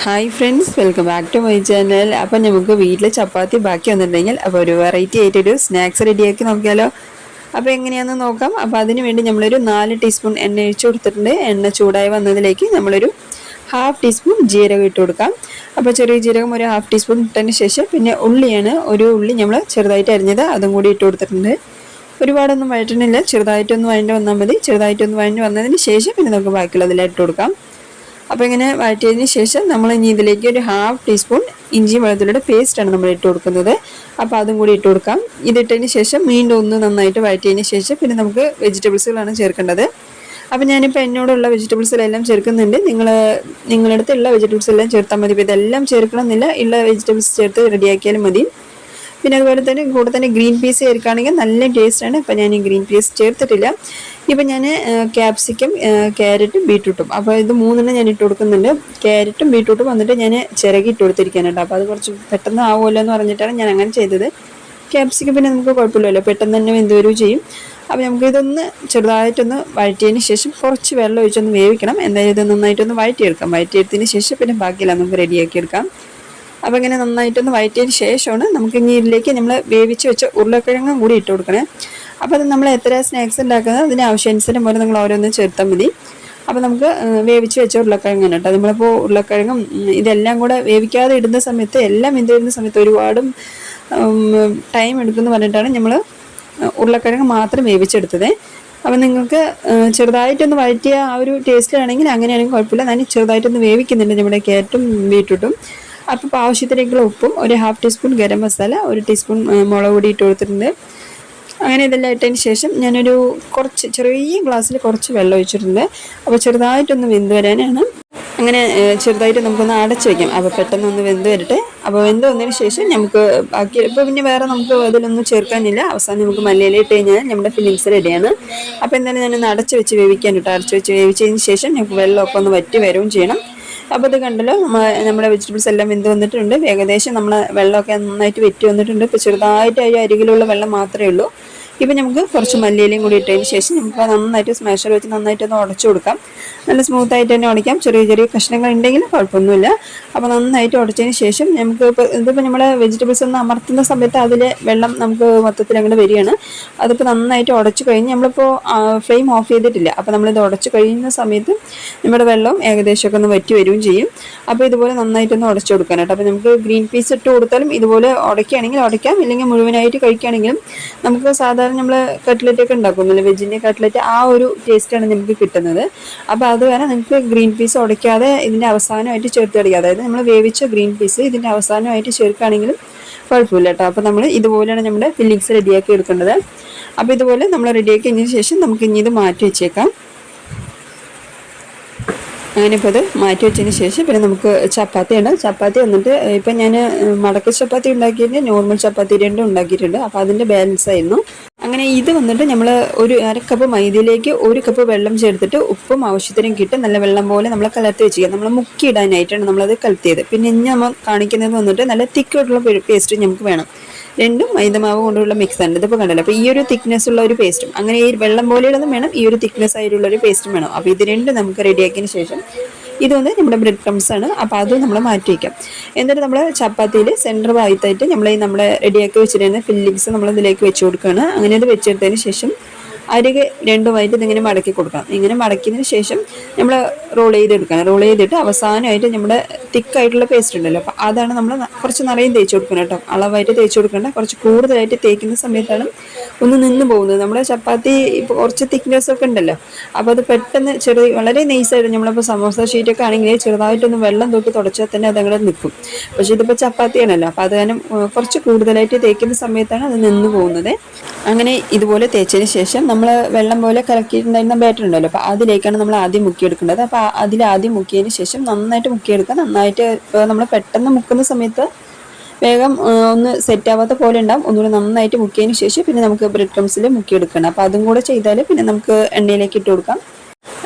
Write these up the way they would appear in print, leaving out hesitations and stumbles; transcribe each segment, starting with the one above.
Hi friends, welcome back to my channel. അപ്പം നമുക്ക് വീട്ടിൽ ചപ്പാത്തി ബാക്കി വന്നിട്ടുണ്ടെങ്കിൽ അപ്പോൾ ഒരു വെറൈറ്റി ആയിട്ടൊരു സ്നാക്സ് റെഡിയാക്കി നോക്കിയാലോ. അപ്പോൾ എങ്ങനെയാണെന്ന് നോക്കാം. അപ്പോൾ അതിന് വേണ്ടി നമ്മളൊരു 4 ടീസ്പൂൺ എണ്ണ ഒഴിച്ച് കൊടുത്തിട്ടുണ്ട്. എണ്ണ ചൂടായി വന്നതിലേക്ക് നമ്മളൊരു ഹാഫ് ടീസ്പൂൺ ജീരകം ഇട്ട് കൊടുക്കാം. അപ്പോൾ ചെറിയ ജീരകം ഒരു ഹാഫ് ടീസ്പൂൺ ഇട്ടതിന് ശേഷം പിന്നെ ഉള്ളിയാണ്, ഒരു ഉള്ളി നമ്മൾ ചെറുതായിട്ട് അരിഞ്ഞത് അതും കൂടി ഇട്ട് കൊടുത്തിട്ടുണ്ട്. ഒരുപാടൊന്നും വഴറ്റണില്ല, ചെറുതായിട്ടൊന്ന് വഴഞ്ഞ് വന്നാൽ മതി. ചെറുതായിട്ടൊന്ന് വഴഞ്ഞ് വന്നതിന് ശേഷം പിന്നെ നമുക്ക് ബാക്കിയുള്ളതിൽ ഇട്ട് കൊടുക്കാം. അപ്പോൾ ഇങ്ങനെ വഴറ്റിയതിന് ശേഷം നമ്മൾ ഇനി ഇതിലേക്ക് ഒരു ഹാഫ് ടീസ്പൂൺ ഇഞ്ചി വെളുത്തുള്ളിയുടെ പേസ്റ്റാണ് നമ്മൾ ഇട്ട് കൊടുക്കുന്നത്. അപ്പോൾ അതും കൂടി ഇട്ട് കൊടുക്കാം. ഇതിട്ടതിന് ശേഷം വീണ്ടും ഒന്ന് നന്നായിട്ട് വഴറ്റിയതിന് ശേഷം പിന്നെ നമുക്ക് വെജിറ്റബിൾസുകളാണ് ചേർക്കേണ്ടത്. അപ്പോൾ ഞാനിപ്പോൾ എന്നോടുള്ള വെജിറ്റബിൾസിലെല്ലാം ചേർക്കുന്നുണ്ട്. നിങ്ങളുടെ അടുത്തുള്ള വെജിറ്റബിൾസ് എല്ലാം ചേർത്താൽ മതി. ഇപ്പോൾ ഇതെല്ലാം ചേർക്കണമെന്നില്ല, ഉള്ള വെജിറ്റബിൾസ് ചേർത്ത് റെഡിയാക്കിയാലും മതി. പിന്നെ അതുപോലെ തന്നെ കൂടെ തന്നെ ഗ്രീൻ പീസ് ചേർക്കുകയാണെങ്കിൽ നല്ല ടേസ്റ്റാണ്. ഇപ്പം ഞാൻ ഈ ഗ്രീൻ പീസ് ചേർത്തിട്ടില്ല. ഇപ്പം ഞാൻ ക്യാപ്സിക്കം, ക്യാരറ്റും ബീട്രൂട്ടും, അപ്പോൾ ഇത് 3 ഞാൻ ഇട്ട് കൊടുക്കുന്നുണ്ട്. ക്യാരറ്റും ബീട്രൂട്ടും വന്നിട്ട് ഞാൻ ചിരകി ഇട്ട് കൊടുത്തിരിക്കാനുണ്ട്. അപ്പോൾ അത് കുറച്ച് പെട്ടെന്ന് ആവുമല്ലോ എന്ന് പറഞ്ഞിട്ടാണ് ഞാൻ അങ്ങനെ ചെയ്തത്. ക്യാപ്സിക്കം പിന്നെ നമുക്ക് കുഴപ്പമില്ലല്ലോ, പെട്ടെന്ന് തന്നെ വെന്ത് വരികയും ചെയ്യും. അപ്പോൾ നമുക്ക് ഇതൊന്ന് ചെറുതായിട്ടൊന്ന് വഴറ്റിയതിന് ശേഷം കുറച്ച് വെള്ളം ഒഴിച്ചൊന്ന് വേവിക്കണം. എന്തായാലും ഇത് നന്നായിട്ടൊന്ന് വഴറ്റിയെടുക്കാം. വഴറ്റിയെടുത്തതിന് ശേഷം പിന്നെ ബാക്കിയെല്ലാം നമുക്ക് റെഡിയാക്കി എടുക്കാം. അപ്പോൾ ഇങ്ങനെ നന്നായിട്ടൊന്ന് വഴറ്റിയതിന് ശേഷമാണ് നമുക്ക് ഇനി ഇതിലേക്ക് നമ്മൾ വേവിച്ച് വെച്ച ഉരുളക്കിഴങ്ങും കൂടി ഇട്ട് കൊടുക്കണേ. അപ്പോൾ അത് നമ്മൾ എത്ര സ്നാക്സ് ഉണ്ടാക്കുന്നത് അതിന് ആവശ്യാനുസരണം പോലെ നിങ്ങൾ ഓരോന്ന് ചേർത്താൽ മതി. അപ്പോൾ നമുക്ക് വേവിച്ച് വെച്ച ഉരുളക്കിഴങ്ങാണ് കേട്ടോ. നമ്മളിപ്പോൾ ഉരുളക്കിഴങ്ങും ഇതെല്ലാം കൂടെ വേവിക്കാതെ ഇടുന്ന സമയത്ത്, എല്ലാം വെന്ത് വരുന്ന സമയത്ത് ഒരുപാട് ടൈം എടുക്കുമെന്ന് പറഞ്ഞിട്ടാണ് നമ്മൾ ഉരുളക്കിഴങ്ങ് മാത്രം വേവിച്ചെടുത്തത്. അപ്പം നിങ്ങൾക്ക് ചെറുതായിട്ടൊന്ന് വഴറ്റിയ ആ ഒരു ടേസ്റ്റിലാണെങ്കിൽ അങ്ങനെയാണെങ്കിൽ കുഴപ്പമില്ല. ഞാൻ ചെറുതായിട്ടൊന്ന് വേവിക്കുന്നുണ്ട് നമ്മുടെ ക്യാരറ്റും ബീട്രൂട്ടും. അപ്പോൾ ആവശ്യത്തിലേക്കുള്ള ഉപ്പും ഒരു ഹാഫ് ടീസ്പൂൺ ഗരം മസാല, ഒരു ടീസ്പൂൺ മുളക് പൊടി ഇട്ട് കൊടുത്തിട്ടുണ്ട്. അങ്ങനെ ഇതെല്ലാം ഇട്ടതിന് ശേഷം ഞാനൊരു കുറച്ച് ചെറിയ ഗ്ലാസ്സിൽ കുറച്ച് വെള്ളം ഒഴിച്ചിട്ടുണ്ട്. അപ്പോൾ ചെറുതായിട്ടൊന്ന് വെന്ത് വരാനാണ്. അങ്ങനെ ചെറുതായിട്ട് നമുക്കൊന്ന് അടച്ച് വയ്ക്കാം. അപ്പോൾ പെട്ടെന്ന് ഒന്ന് വെന്ത് വരട്ടെ. അപ്പോൾ വെന്ത് വന്നതിന് ശേഷം നമുക്ക് ബാക്കി ഇപ്പോൾ പിന്നെ വേറെ നമുക്ക് അതിലൊന്നും ചേർക്കാനില്ല. അവസാനം നമുക്ക് മല്ലിയില ഇട്ട് കഴിഞ്ഞാൽ നമ്മുടെ ഫില്ലിങ്സ് റെഡിയാണ്. അപ്പോൾ എന്തായാലും ഞാനൊന്ന് അടച്ച് വെച്ച് വേവിക്കാൻ ഇട്ട് അടച്ച് വെച്ച് വേവിച്ചതിന് ശേഷം നമുക്ക് വെള്ളമൊക്കെ ഒന്ന് വറ്റി വരികയും ചെയ്യണം. അപ്പോൾ ഇത് കണ്ടല്ലോ, നമ്മുടെ വെജിറ്റബിൾസ് എല്ലാം വെന്ത് വന്നിട്ടുണ്ട്. ഏകദേശം നമ്മൾ വെള്ളമൊക്കെ നന്നായിട്ട് വറ്റി വന്നിട്ടുണ്ട്. ഇപ്പോൾ ചെറുതായിട്ട് അരികിലുള്ള വെള്ളം മാത്രമേ ഉള്ളൂ. ഇപ്പം നമുക്ക് കുറച്ച് മല്ലിയിലയും കൂടി ഇട്ടതിന് ശേഷം നമുക്ക് നന്നായിട്ട് സ്മാഷർ വെച്ച് നന്നായിട്ടൊന്ന് ഉടച്ചു കൊടുക്കാം. നല്ല സ്മൂത്തായിട്ട് തന്നെ ഉടയ്ക്കാം. ചെറിയ ചെറിയ കഷ്ണങ്ങൾ ഉണ്ടെങ്കിൽ കുഴപ്പമൊന്നുമില്ല. അപ്പോൾ നന്നായിട്ട് ഉടച്ചതിന് ശേഷം നമുക്ക് ഇതിപ്പോൾ നമ്മൾ വെജിറ്റബിൾസ് ഒന്ന് അമർത്തുന്ന സമയത്ത് അതിൽ വെള്ളം നമുക്ക് മൊത്തത്തിൽ അങ്ങോട്ട് വരികയാണ്. അതിപ്പോൾ നന്നായിട്ട് ഉടച്ചു കഴിഞ്ഞ് നമ്മളിപ്പോൾ ഫ്ലെയിം ഓഫ് ചെയ്തിട്ടില്ല. അപ്പോൾ നമ്മളിത് ഉടച്ചു കഴിയുന്ന സമയത്ത് നമ്മുടെ വെള്ളം ഏകദേശമൊക്കെ ഒന്ന് വറ്റി വരികയും ചെയ്യും. അപ്പോൾ ഇതുപോലെ നന്നായിട്ടൊന്ന് ഉടച്ചു കൊടുക്കാനായിട്ട്. അപ്പോൾ നമുക്ക് ഗ്രീൻ പീസ് ഇട്ട് കൊടുത്താലും ഇതുപോലെ ഉടയ്ക്കുകയാണെങ്കിൽ ഉടയ്ക്കാം, ഇല്ലെങ്കിൽ മുഴുവനായിട്ട് കഴിക്കുകയാണെങ്കിലും നമുക്ക് സാധാരണ നമ്മൾ കട്ട്ലറ്റ് ഒക്കെ ഉണ്ടാക്കുന്നില്ല, വെജിൻ്റെ കട്ട്ലറ്റ്, ആ ഒരു ടേസ്റ്റാണ് നമുക്ക് കിട്ടുന്നത്. അപ്പോൾ അത് വരെ നിങ്ങൾക്ക് ഗ്രീൻ പീസ് ഉടയ്ക്കാതെ ഇതിൻ്റെ അവസാനമായിട്ട് ചേർത്ത് അടിക്കുക. അതായത് നമ്മൾ വേവിച്ച ഗ്രീൻ പീസ് ഇതിൻ്റെ അവസാനമായിട്ട് ചേർക്കുകയാണെങ്കിലും കുഴപ്പമില്ല കേട്ടോ. അപ്പോൾ നമ്മൾ ഇതുപോലെയാണ് നമ്മുടെ ഫില്ലിങ്സ് റെഡിയാക്കി എടുക്കേണ്ടത്. അപ്പോൾ ഇതുപോലെ നമ്മൾ റെഡിയാക്കി കഴിഞ്ഞതിന് ശേഷം നമുക്ക് ഇനി ഇത് മാറ്റി വെച്ചേക്കാം. അങ്ങനെ ഇപ്പോൾ അത് മാറ്റി വെച്ചതിന് ശേഷം പിന്നെ നമുക്ക് ചപ്പാത്തിയാണ്. ചപ്പാത്തി വന്നിട്ട് ഇപ്പം ഞാൻ മടക്ക ചപ്പാത്തി ഉണ്ടാക്കിയിട്ട് നോർമൽ ചപ്പാത്തി രണ്ടും ഉണ്ടാക്കിയിട്ടുണ്ട്. അപ്പോൾ അതിൻ്റെ ബാലൻസ് ആയിരുന്നു. അങ്ങനെ ഇത് വന്നിട്ട് നമ്മൾ ഒരു 1/2 കപ്പ് മൈദയിലേക്ക് 1 കപ്പ് വെള്ളം ചേർത്തിട്ട് ഉപ്പും ആവശ്യത്തിനും കിട്ടും നല്ല വെള്ളം പോലെ നമ്മൾ കലർത്തി വെച്ചിരിക്കുക. നമ്മൾ മുക്കിയിടാനായിട്ടാണ് നമ്മളത് കലർത്തിയത്. പിന്നെ ഇനി നമ്മൾ കാണിക്കുന്നത് വന്നിട്ട് നല്ല തിക്കായിട്ടുള്ള പേസ്റ്റ് നമുക്ക് വേണം. രണ്ടും മൈദമാവ് കൊണ്ടുള്ള മിക്സ് ആണ്. ഇതിപ്പോൾ കണ്ടല്ലോ. അപ്പോൾ ഈ ഒരു തിക്നെസ് ഉള്ള ഒരു പേസ്റ്റും, അങ്ങനെ ഈ വെള്ളം പോലെയുള്ളതും വേണം, ഈ ഒരു തിക്നെസ് ആയിട്ടുള്ള ഒരു പേസ്റ്റും വേണം. അപ്പോൾ ഇത് രണ്ടും നമുക്ക് റെഡിയാക്കിയതിന് ശേഷം ഇതൊന്ന് നമ്മുടെ ബ്രെഡ് ക്രംസ് ആണ്. അപ്പോൾ അത് നമ്മൾ മാറ്റി വയ്ക്കാം. എന്നിട്ട് നമ്മൾ ചപ്പാത്തിയിൽ സെൻറ്റർ ഭാഗത്തായിട്ട് നമ്മൾ റെഡിയാക്കി വെച്ചിരുന്ന ഫില്ലിങ്സ് നമ്മൾ ഇതിലേക്ക് വെച്ച് കൊടുക്കുകയാണ്. അങ്ങനെ ഇത് വെച്ചെടുത്തതിന് ശേഷം അരികെ രണ്ടുമായിട്ട് ഇതിങ്ങനെ മടക്കി കൊടുക്കണം. ഇങ്ങനെ മടക്കിയതിന് ശേഷം നമ്മൾ റോൾ ചെയ്തെടുക്കണം. റോൾ ചെയ്തിട്ട് അവസാനമായിട്ട് നമ്മുടെ തിക്കായിട്ടുള്ള പേസ്റ്റ് ഉണ്ടല്ലോ, അപ്പോൾ അതാണ് നമ്മൾ കുറച്ച് നിറയെ തേച്ച് കൊടുക്കണം കേട്ടോ. അളവായിട്ട് തേച്ച് കൊടുക്കേണ്ട, കുറച്ച് കൂടുതലായിട്ട് തേക്കുന്ന സമയത്താണ് ഒന്ന് നിന്ന് പോകുന്നത്. നമ്മുടെ ചപ്പാത്തി ഇപ്പോൾ കുറച്ച് തിക്നെസ് ഒക്കെ ഉണ്ടല്ലോ, അപ്പോൾ അത് പെട്ടെന്ന് വളരെ നൈസായിട്ട് നമ്മളിപ്പോൾ സമോസ ഷീറ്റൊക്കെ ആണെങ്കിൽ ചെറുതായിട്ടൊന്ന് വെള്ളം തൊട്ട് തുടച്ചാൽ തന്നെ അതങ്ങനെ നിൽക്കും. പക്ഷേ ഇതിപ്പോൾ ചപ്പാത്തിയാണല്ലോ, അപ്പോൾ അത് കാരണം കുറച്ച് കൂടുതലായിട്ട് തേക്കുന്ന സമയത്താണ് അത് നിന്ന് പോകുന്നത്. അങ്ങനെ ഇതുപോലെ തേച്ചതിന് ശേഷം നമ്മൾ വെള്ളം പോലെ കലക്കിയിട്ടുണ്ടായിരുന്ന ബാറ്റർ ഉണ്ടല്ലോ, അപ്പോൾ അതിലേക്കാണ് നമ്മൾ ആദ്യം മുക്കിയെടുക്കേണ്ടത്. അപ്പോൾ അതിലാദ്യം മുക്കിയതിന് ശേഷം നന്നായിട്ട് മുക്കിയെടുക്കുക. നന്നായിട്ട് നമ്മൾ പെട്ടെന്ന് മുക്കുന്ന സമയത്ത് വേഗം ഒന്ന് സെറ്റ് ആവാത്ത പോലെ ഉണ്ടാവും. ഒന്നുകൂടി നന്നായിട്ട് മുക്കിയതിന് ശേഷം പിന്നെ നമുക്ക് ബ്രെഡ് ക്രംസിൽ മുക്കിയെടുക്കണം. അപ്പോൾ അതും കൂടെ ചെയ്താൽ പിന്നെ നമുക്ക് എണ്ണയിലേക്ക് ഇട്ട് കൊടുക്കാം.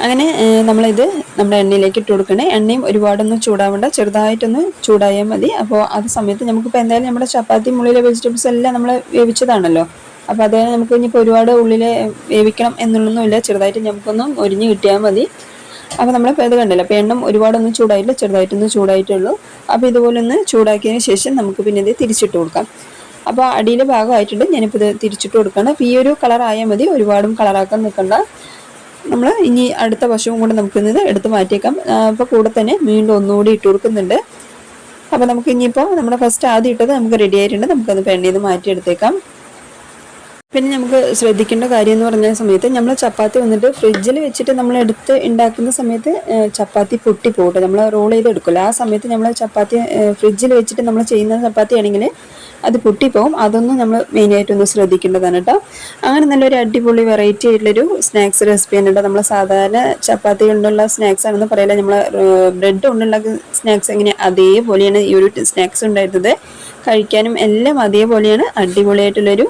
അങ്ങനെ നമ്മളിത് നമ്മുടെ എണ്ണയിലേക്ക് ഇട്ട് കൊടുക്കണേ. എണ്ണയും ഒരുപാടൊന്നും ചൂടാവേണ്ട, ചെറുതായിട്ടൊന്ന് ചൂടായാൽ മതി. അപ്പോൾ അത് സമയത്ത് നമുക്കിപ്പോൾ എന്തായാലും നമ്മുടെ ചപ്പാത്തി മുള്ളിലെ വെജിറ്റബിൾസ് എല്ലാം നമ്മൾ വേവിച്ചതാണല്ലോ, അപ്പോൾ അത് നമുക്ക് ഇനിയിപ്പോൾ ഒരുപാട് ഉള്ളിൽ വേവിക്കണം എന്നുള്ളൊന്നുമില്ല, ചെറുതായിട്ട് നമുക്കൊന്നും ഒരിഞ്ഞ് കിട്ടിയാൽ മതി. അപ്പോൾ നമ്മളിപ്പോൾ ഇത് കണ്ടില്ല, അപ്പോൾ എണ്ണം ഒരുപാടൊന്നും ചൂടായില്ല, ചെറുതായിട്ടൊന്ന് ചൂടായിട്ടുള്ളൂ. അപ്പോൾ ഇതുപോലെ ഒന്ന് ചൂടാക്കിയതിന് ശേഷം നമുക്ക് പിന്നെ ഇത് തിരിച്ചിട്ട് കൊടുക്കാം. അപ്പോൾ അടിയിലെ ഭാഗമായിട്ടുണ്ട്, ഞാനിപ്പോൾ ഇത് തിരിച്ചിട്ട് കൊടുക്കുകയാണ്. അപ്പോൾ ഈ ഒരു കളർ ആയാൽ മതി, ഒരുപാടും കളറാക്കാൻ നിൽക്കണ്ട. നമ്മൾ ഇനി അടുത്ത വശവും കൂടെ നമുക്കിത് എടുത്ത് മാറ്റിയേക്കാം. അപ്പോൾ കൂടെ തന്നെ വീണ്ടും ഒന്നുകൂടി ഇട്ട് കൊടുക്കുന്നുണ്ട്. അപ്പോൾ നമുക്ക് ഇനിയിപ്പോൾ നമ്മുടെ ഫസ്റ്റ് ആദ്യം ഇട്ടത് നമുക്ക് റെഡി ആയിട്ടുണ്ട്, നമുക്കത് എണ്ണയിൽ നിന്ന് മാറ്റിയെടുത്തേക്കാം. പിന്നെ നമുക്ക് ശ്രദ്ധിക്കേണ്ട കാര്യം എന്ന് പറഞ്ഞ സമയത്ത് നമ്മൾ ചപ്പാത്തി വന്നിട്ട് ഫ്രിഡ്ജിൽ വെച്ചിട്ട് നമ്മൾ എടുത്ത് ഉണ്ടാക്കുന്ന സമയത്ത് ചപ്പാത്തി പൊട്ടി പോകട്ടെ, നമ്മൾ റോൾ ചെയ്ത് എടുക്കില്ല. ആ സമയത്ത് നമ്മൾ ചപ്പാത്തി ഫ്രിഡ്ജിൽ വെച്ചിട്ട് നമ്മൾ ചെയ്യുന്ന ചപ്പാത്തി ആണെങ്കിൽ അത് പൊട്ടിപ്പോവും. അതൊന്നും നമ്മൾ മെയിനായിട്ടൊന്ന് ശ്രദ്ധിക്കേണ്ടതാണ് കേട്ടോ. അങ്ങനെ നല്ലൊരു അടിപൊളി വെറൈറ്റി ആയിട്ടുള്ളൊരു സ്നാക്സ് റെസിപ്പിയാണ് കേട്ടോ. നമ്മൾ സാധാരണ ചപ്പാത്തി കൊണ്ടുള്ള സ്നാക്സ് ആണെന്ന് പറയില്ല, നമ്മൾ ബ്രെഡ് കൊണ്ടുള്ള സ്നാക്സ് എങ്ങനെ അതേപോലെയാണ് ഈ ഒരു സ്നാക്സ് ഉണ്ടായിരുന്നത്. കഴിക്കാനും എല്ലാം അതേപോലെയാണ്. അടിപൊളിയായിട്ടുള്ളൊരു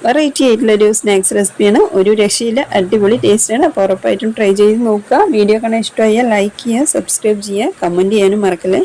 വെറൈറ്റി ആയിട്ടുള്ളൊരു സ്നാക്സ് റെസിപ്പിയാണ്, ഒരു രക്ഷയില്ല, അടിപൊളി ടേസ്റ്റാണ്. അപ്പോൾ ഉറപ്പായിട്ടും ട്രൈ ചെയ്ത് നോക്കുക. വീഡിയോ കാണാൻ ഇഷ്ടമായാൽ ലൈക്ക് ചെയ്യുക, സബ്സ്ക്രൈബ് ചെയ്യുക, കമൻറ്റ് ചെയ്യാനും മറക്കല്ലേ.